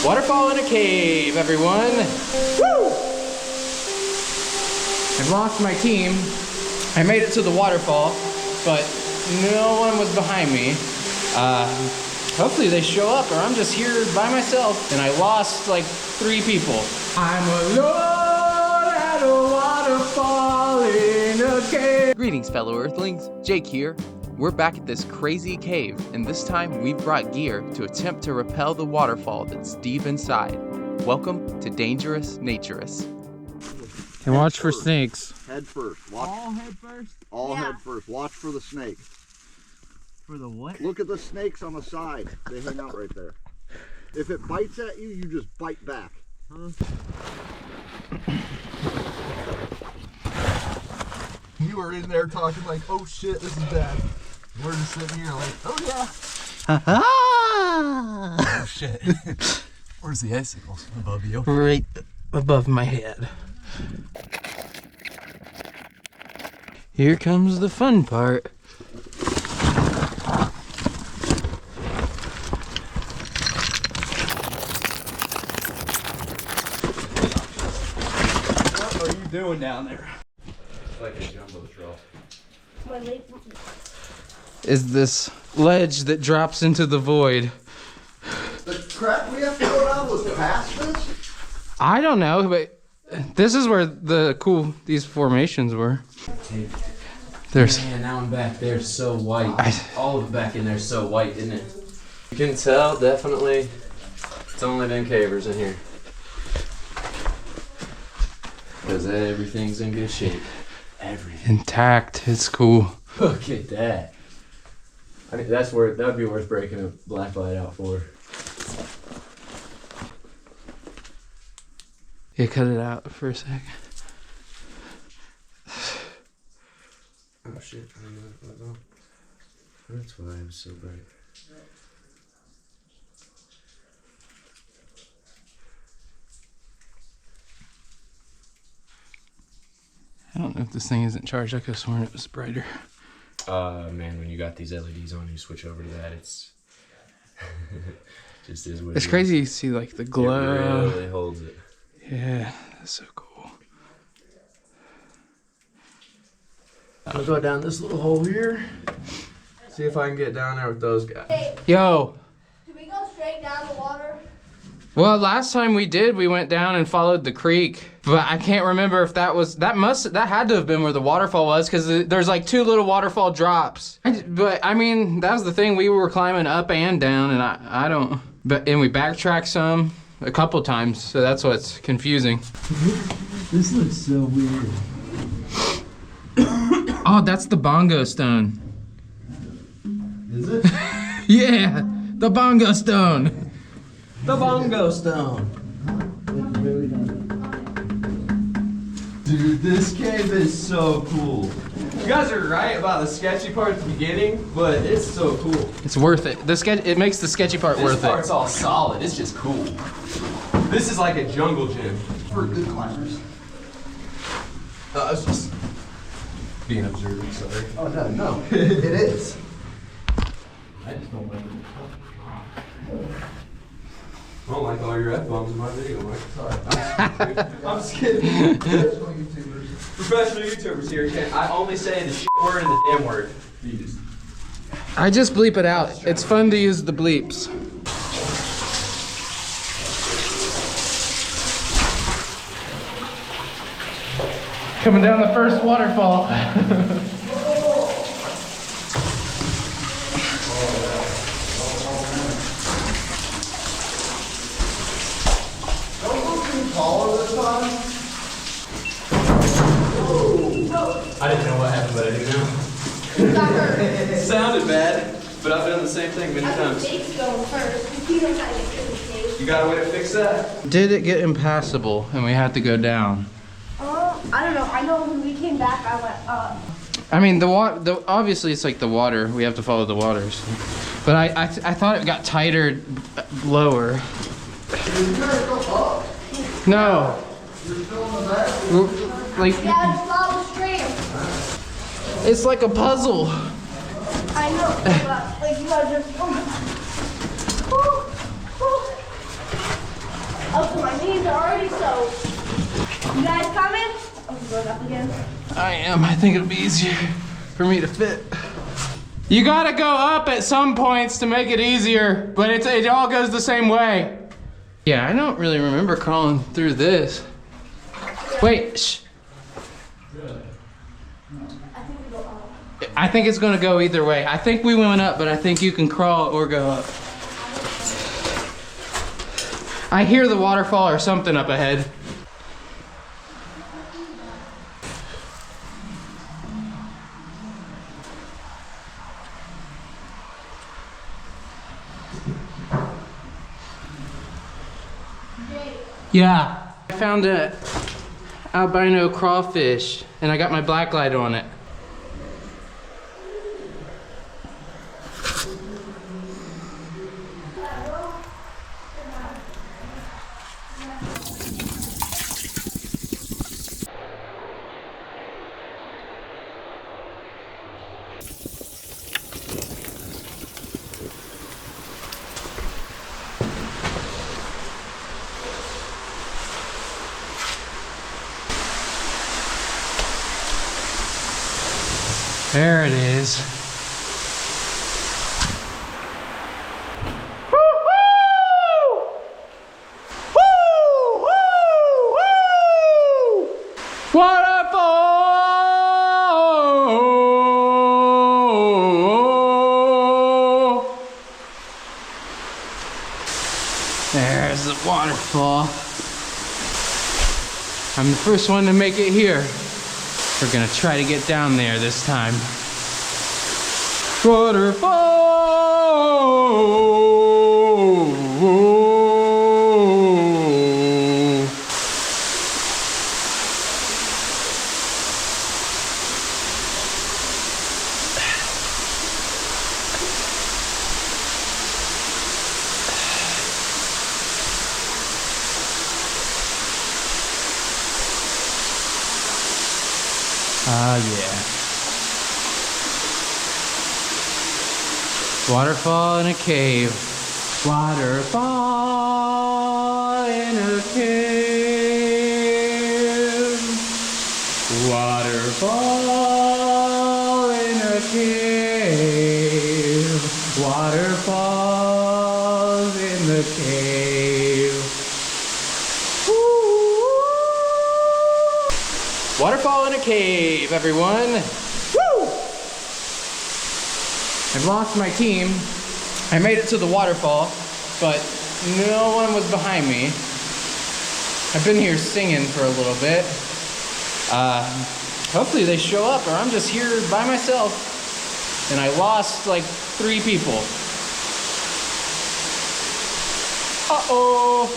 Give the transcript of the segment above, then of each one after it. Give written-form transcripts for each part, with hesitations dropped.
Waterfall in a cave, everyone. Woo! I've lost my team. I made it to the waterfall, but no one was behind me. Hopefully they show up, or I'm just here by myself. And I lost like 3 people. I'm alone at a waterfall in a cave. Greetings, fellow Earthlings. Jake here. We're back at this crazy cave, and this time we've brought gear to attempt to repel the waterfall that's deep inside. Welcome to Dangerousnatureous. And watch for snakes. Head first. Watch. All head first? All head first. Watch for the snake. For the what? Look at the snakes on the side. They hang out right there. If it bites at you, you just bite back. Huh? You were in there talking like, oh shit, this is bad. We're just sitting here like, oh yeah. Oh shit. Where's the icicles? Above you? Right above my head. Here comes the fun part. What are you doing down there? Like a jumbo troll. Is this ledge that drops into the void. The crap we have to go down was past this? I don't know, but this is where these formations were. There's. Man, now I'm back there so white. All of it back in there is so white, isn't it? You can tell, definitely, it's only been cavers in here. Because everything's in good shape. Everything. Intact. It's cool. Look at that. I mean, that'd be worth breaking a black light out for. Yeah, cut it out for a second. Oh shit, I didn't know that was on. That's why it was so bright. I don't know if this thing isn't charged. I could have sworn it was brighter. Man, when you got these LEDs on, you switch over to that, it's just is what It's it crazy is. to see like the glow. It really holds it. Yeah, that's so cool. I'll go down this little hole here. See if I can get down there with those guys. Hey, Yo. do we go straight down the water? Well, last time we did, we went down and followed the creek, but I can't remember if that had to have been where the waterfall was, because there's like 2 little waterfall drops. But I mean, that was the thing, we were climbing up and down, and I don't, and we backtracked some a couple times, so that's what's confusing. This looks so weird. Oh, that's the bongo stone. Is it? Yeah, the bongo stone. The bongo stone. Dude, this cave is so cool. You guys are right about the sketchy part at the beginning, but it's so cool. It's worth it. It makes the sketchy part worth This part's it. all solid. It's just cool. This is like a jungle gym. For good climbers. I was just being observant, sorry. Oh, no. It is. I just don't like it. I don't like all your F-bombs in my video, Mike. Sorry. I'm just kidding. Professional YouTubers here. I only say the shit word and the damn word. You just... I just bleep it out. It's fun to use the bleeps. Coming down the first waterfall. I didn't know what happened, but I do now. Got hurt. It sounded bad, but I've done the same thing many I think times. Jake's going first. You know how to get to the stage. You got a way to fix that? Did it get impassable and we had to go down? I don't know. I know when we came back, I went up. I mean, obviously it's like the water. We have to follow the waters. But I thought it got tighter lower. You gotta go up. No. You're still in the back. Like, Yeah, just follow the stream. it's like a puzzle. I know, but like you gotta just. up to my knees are already soaked. You guys coming? Oh, you going up again? I am. I think it'll be easier for me to fit. You gotta go up at some points to make it easier, but it all goes the same way. Yeah, I don't really remember crawling through this. Wait, shh. I think it's gonna go either way. I think we went up, but I think you can crawl or go up. I hear the waterfall or something up ahead. Yeah, I found a albino crawfish and I got my black light on it. There it is. Woo-hoo! Woo! Woo! Woo! Waterfall! There's the waterfall. I'm the first one to make it here. We're gonna try to get down there this time. Waterfall! Ah, yeah. Waterfall in a cave. Waterfall in a cave. Waterfall in a cave. Waterfalls in the cave. Waterfall in a cave, everyone. Woo! I've lost my team. I made it to the waterfall, but no one was behind me. I've been here singing for a little bit. Hopefully they show up, or I'm just here by myself. And I lost like 3 people. Uh-oh.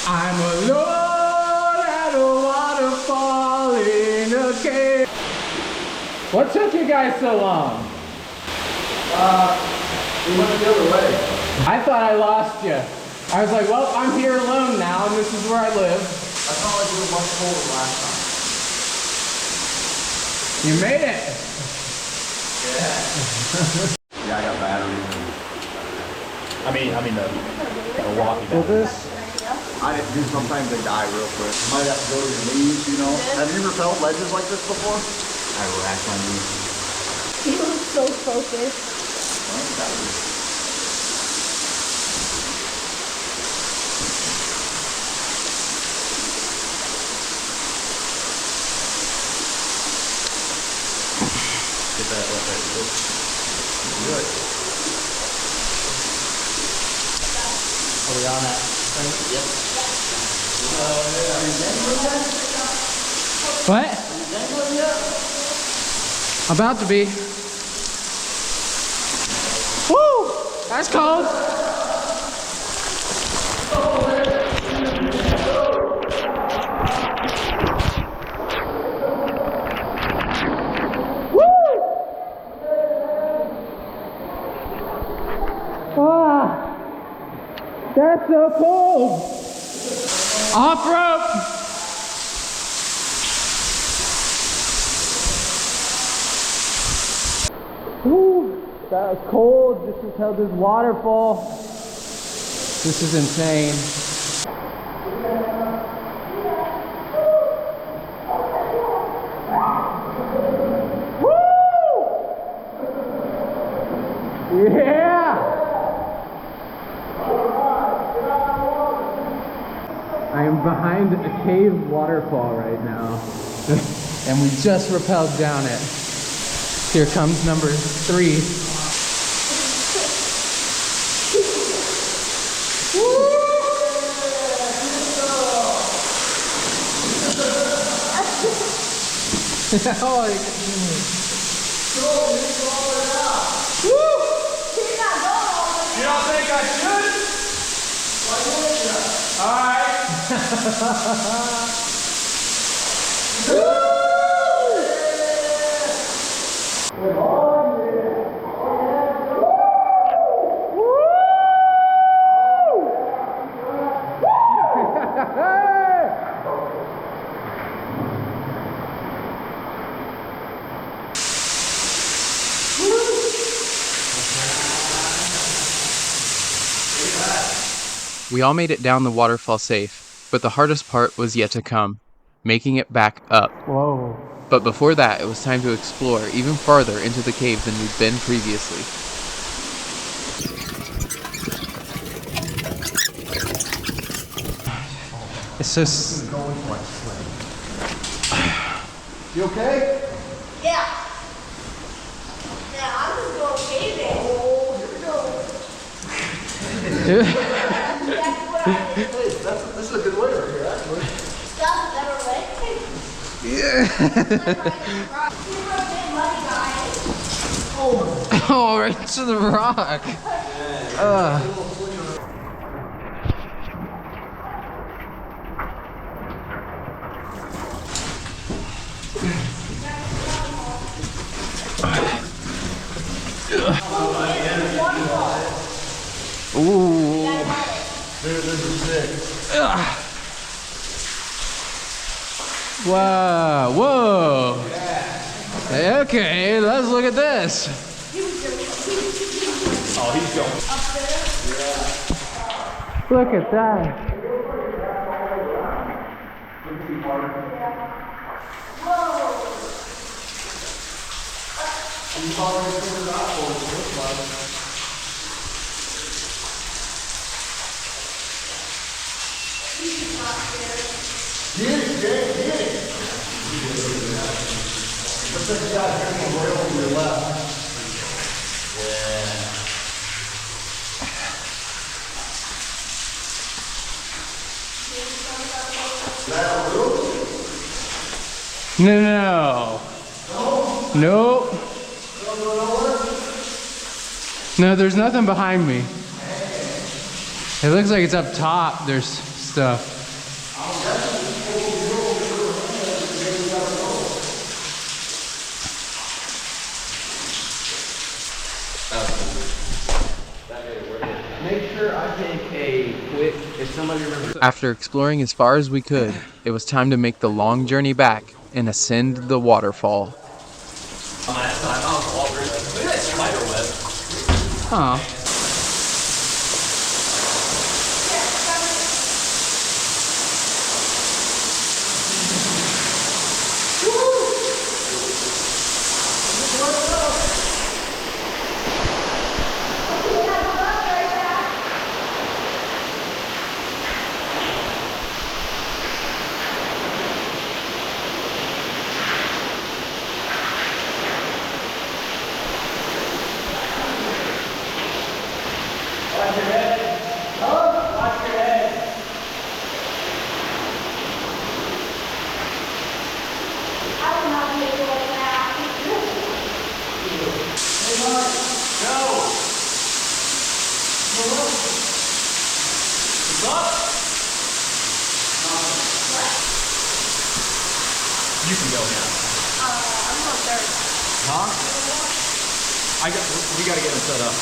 I'm alone at a waterfall in a cave. What took you guys so long? We went the other way. I thought I lost you. I was like, well, I'm here alone now, and this is where I live. I felt like we were much colder last time. You made it. Yeah, I got batteries. I mean the walkie Well, batteries. this. I didn't do. Sometimes they die real quick. You might have to go to your knees, you know. Have you repelled ledges like this before? I racked my knees. You look so focused. Get that up there. Good. Are we on that thing? Yep. What? About to be. Woo! That's cold. That's so cold. Off rope. Whew, that was cold. This is how this waterfall. This is insane. I am behind a cave waterfall right now. And we just rappelled down it. Here comes number 3. Oh, You don't think I should? Alright. We all made it down the waterfall safe, but the hardest part was yet to come, making it back up. Whoa. But before that, it was time to explore even farther into the cave than we'd been previously. It's just... You okay? Yeah. Yeah, I'm just going caving. Oh, here we go. That's what I did. Hey, this is a good way right here, actually. That's a better way. Yeah. Oh, right to the rock! Ooh. This is sick. Wow, whoa. Okay, let's look at this. Oh, he's going. Look at that. Get it, Jake, get it. Let's take a shot here from the rail to your left. Yeah. No. Nope. No, there's nothing behind me. It looks like it's up top. There's stuff. Make sure I take a quick, if somebody remembers. After exploring as far as we could, it was time to make the long journey back and ascend the waterfall. On that side, I was already. Look at that spider web. Huh. You can go now. I'm going third. Huh? We gotta get him set up.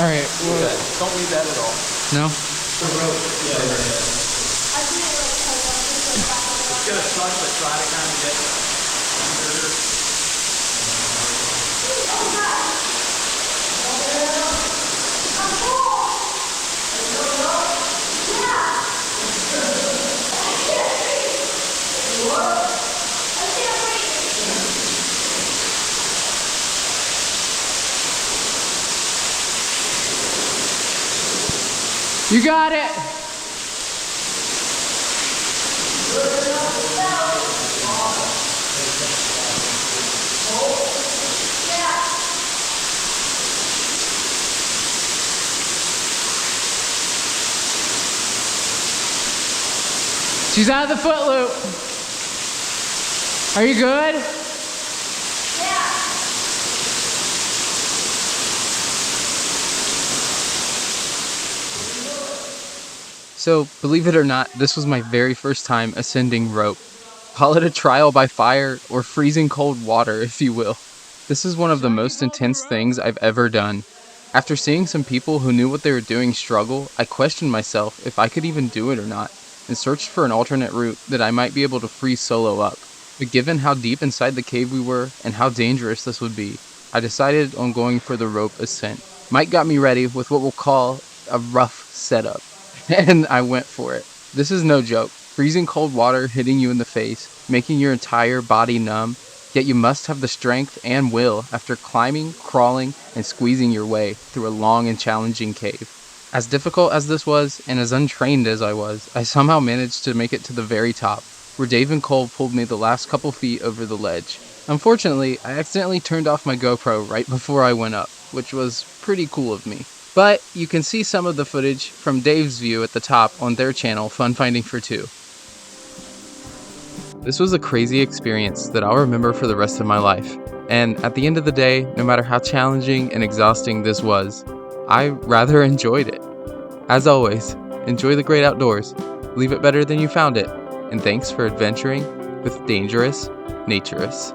All right. Good. Don't need that at all. No? It's gonna suck, but try to kind of get under. You got it. She's out of the foot loop. Are you good? Yeah. So, believe it or not, this was my very first time ascending rope. Call it a trial by fire or freezing cold water, if you will. This is one of the most intense things I've ever done. After seeing some people who knew what they were doing struggle, I questioned myself if I could even do it or not, and searched for an alternate route that I might be able to free solo up. But given how deep inside the cave we were, and how dangerous this would be, I decided on going for the rope ascent. Mike got me ready with what we'll call a rough setup, and I went for it. This is no joke. Freezing cold water hitting you in the face, making your entire body numb, yet you must have the strength and will after climbing, crawling, and squeezing your way through a long and challenging cave. As difficult as this was, and as untrained as I was, I somehow managed to make it to the very top, where Dave and Cole pulled me the last couple feet over the ledge. Unfortunately, I accidentally turned off my GoPro right before I went up, which was pretty cool of me. But you can see some of the footage from Dave's view at the top on their channel, Fun Finding for Two. This was a crazy experience that I'll remember for the rest of my life. And at the end of the day, no matter how challenging and exhausting this was, I rather enjoyed it. As always, enjoy the great outdoors, leave it better than you found it, and thanks for adventuring with Dangerous Naturous.